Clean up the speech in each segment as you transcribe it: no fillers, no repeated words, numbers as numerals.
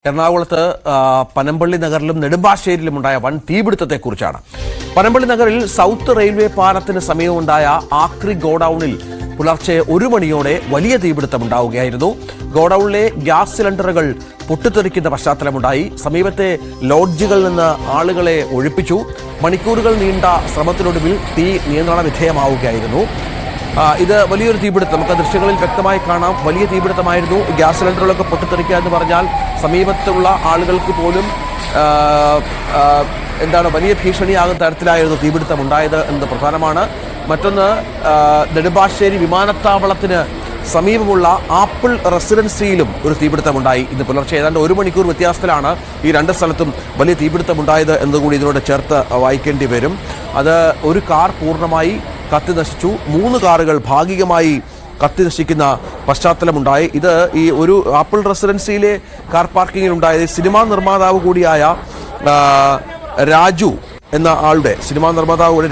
എറണാകുളത്ത് പനമ്പള്ളി നഗറിലും നെടുമ്പാശ്ശേരിയിലുമുണ്ടായ വൻ തീപിടുത്തത്തെക്കുറിച്ചാണ്. പനമ്പള്ളി നഗറിൽ സൗത്ത് റെയിൽവേ പാലത്തിന് സമീപമുണ്ടായ ആക്രി ഗോഡൌണിൽ പുലർച്ചെ 1 മണിയോടെ വലിയ തീപിടുത്തമുണ്ടാവുകയായിരുന്നു. ഗോഡൌണിലെ ഗ്യാസ് സിലിണ്ടറുകൾ പൊട്ടിത്തെറിക്കുന്ന പശ്ചാത്തലമുണ്ടായി. സമീപത്തെ ലോഡ്ജുകളിൽ നിന്ന് ആളുകളെ ഒഴിപ്പിച്ചു. മണിക്കൂറുകൾ നീണ്ട ശ്രമത്തിനൊടുവിൽ തീ നിയന്ത്രണ വിധേയമാവുകയായിരുന്നു. ഇത് വലിയൊരു തീപിടുത്തം, നമുക്ക് ദൃശ്യങ്ങളിൽ വ്യക്തമായി കാണാം. വലിയ തീപിടുത്തമായിരുന്നു. ഗ്യാസ് സിലിണ്ടറുകളൊക്കെ പൊട്ടിത്തെറിക്കുക എന്ന് പറഞ്ഞാൽ സമീപത്തുള്ള ആളുകൾക്ക് പോലും വലിയ ഭീഷണിയാകുന്ന തരത്തിലായിരുന്നു തീപിടുത്തം ഉണ്ടായത് എന്നത് പ്രധാനമാണ്. മറ്റൊന്ന്, നെടുമ്പാശ്ശേരി വിമാനത്താവളത്തിന് സമീപമുള്ള ആപ്പിൾ റെസിഡൻസിയിലും ഒരു തീപിടുത്തമുണ്ടായി. ഇന്ന് പുലർച്ചെ ഏതാണ്ട് 1 മണിക്കൂർ വ്യത്യാസത്തിലാണ് ഈ രണ്ട് സ്ഥലത്തും വലിയ തീപിടുത്തമുണ്ടായത് എന്നതുകൂടി ഇതിനോട് ചേർത്ത് വായിക്കേണ്ടി വരും. അത് ഒരു കാർ പൂർണ്ണമായി കത്തി നശിച്ചു, 3 കാറുകൾ ഭാഗികമായി കത്തി നശിക്കുന്ന പശ്ചാത്തലമുണ്ടായി. ഇത് ഈ ഒരു ആപ്പിൾ റെസിഡൻസിയിലെ കാർ പാർക്കിങ്ങിലുണ്ടായത് സിനിമാ നിർമ്മാതാവ് കൂടിയായ രാജു എന്ന ആളുടെ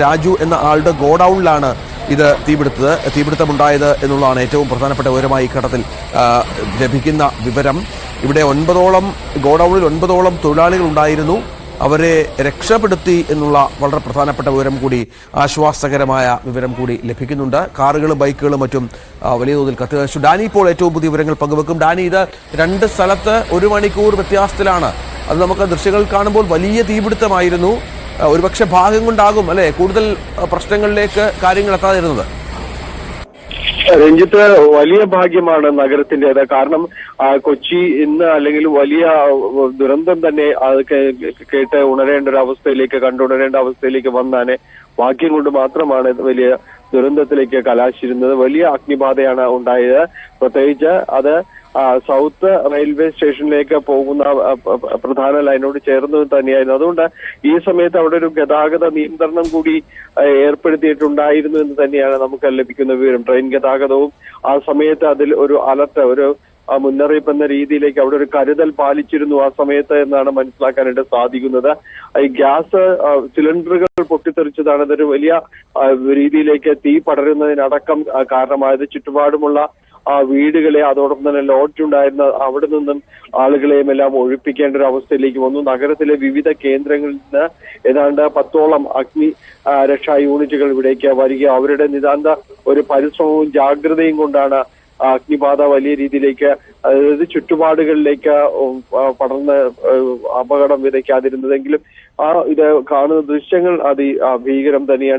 രാജു എന്ന ആളുടെ ഗോഡൌണിലാണ് ഇത് തീപിടുത്തമുണ്ടായത് എന്നുള്ളതാണ് ഏറ്റവും പ്രധാനപ്പെട്ട വിവരമായി ഈ ഘട്ടത്തിൽ ലഭിക്കുന്ന വിവരം. ഇവിടെ 9ഓളം ഗോഡൌണിൽ 9ഓളം തൊഴിലാളികൾ ഉണ്ടായിരുന്നു. അവരെ രക്ഷപ്പെടുത്തി എന്നുള്ള വളരെ പ്രധാനപ്പെട്ട വിവരം കൂടി, ആശ്വാസകരമായ വിവരം കൂടി ലഭിക്കുന്നുണ്ട്. കാറുകളും ബൈക്കുകളും മറ്റും വലിയ തോതിൽ കത്തിനശിച്ചു. ഡാനി ഇപ്പോൾ ഏറ്റവും പുതിയ വിവരങ്ങൾ പങ്കുവെക്കും. ഡാനി, ഇത് 2 സ്ഥലത്ത് 1 മണിക്കൂർ വ്യത്യാസത്തിലാണ്. അത് നമുക്ക് ദൃശ്യങ്ങൾ കാണുമ്പോൾ വലിയ തീപിടുത്തമായിരുന്നു. ഒരുപക്ഷെ ഭാഗ്യം കൊണ്ടാകും അല്ലെ കൂടുതൽ പ്രശ്നങ്ങളിലേക്ക് കാര്യങ്ങൾ എത്താതിരുന്നത്. രഞ്ജിത്ത്, വലിയ ഭാഗ്യമാണ് നഗരത്തിൻ്റെത്. കാരണം കൊച്ചി ഇന്ന് അല്ലെങ്കിൽ വലിയ ദുരന്തം തന്നെ കേട്ട് ഉണരേണ്ട ഒരു അവസ്ഥയിലേക്ക്, കണ്ടുണരേണ്ട അവസ്ഥയിലേക്ക് വന്നാനെ ഭാഗ്യം കൊണ്ട് മാത്രമാണ് വലിയ ദുരന്തത്തിലേക്ക് കലാശിരുന്നത്. വലിയ അഗ്നിബാധയാണ് ഉണ്ടായത്. പ്രത്യേകിച്ച് അത് സൗത്ത് റെയിൽവേ സ്റ്റേഷനിലേക്ക് പോകുന്ന പ്രധാന ലൈനോട് ചേർന്ന് തന്നെയായിരുന്നു. അതുകൊണ്ട് ഈ സമയത്ത് അവിടെ ഒരു ഗതാഗത നിയന്ത്രണം കൂടി ഏർപ്പെടുത്തിയിട്ടുണ്ടായിരുന്നു എന്ന് തന്നെയാണ് നമുക്ക് ലഭിക്കുന്ന വിവരം. ട്രെയിൻ ഗതാഗതവും ആ സമയത്ത് അതിൽ ഒരു അലർട്ട്, ഒരു മുന്നറിയിപ്പ് എന്ന രീതിയിലേക്ക് അവിടെ ഒരു കരുതൽ പാലിച്ചിരുന്നു ആ സമയത്ത് എന്നാണ് മനസ്സിലാക്കാനായിട്ട് സാധിക്കുന്നത്. ഈ ഗ്യാസ് സിലിണ്ടറുകൾ പൊട്ടിത്തെറിച്ചതാണ് ഇതൊരു വലിയ രീതിയിലേക്ക് തീ പടരുന്നതിനടക്കം കാരണമായത്. ചുറ്റുപാടുമുള്ള വീടുകളെ, അതോടൊപ്പം തന്നെ ലോഡ്ജ് ഉണ്ടായിരുന്ന അവിടെ നിന്നും ആളുകളെയും എല്ലാം ഒഴിപ്പിക്കേണ്ട ഒരു അവസ്ഥയിലേക്ക് വന്നു. നഗരത്തിലെ വിവിധ കേന്ദ്രങ്ങളിൽ നിന്ന് ഏതാണ്ട് 10ഓളം അഗ്നി രക്ഷാ യൂണിറ്റുകൾ ഇവിടേക്ക് വരിക. അവരുടെ നിതാന്ത ഒരു പരിശ്രമവും ജാഗ്രതയും കൊണ്ടാണ് അഗ്നിബാധ വലിയ രീതിയിലേക്ക്, അതായത് ചുറ്റുപാടുകളിലേക്ക് പടർന്ന് അപകടം വിതയ്ക്കാതിരുന്നതെങ്കിലും ഇത് കാണുന്ന ദൃശ്യങ്ങൾ ഭീകരം തന്നെയാണ്.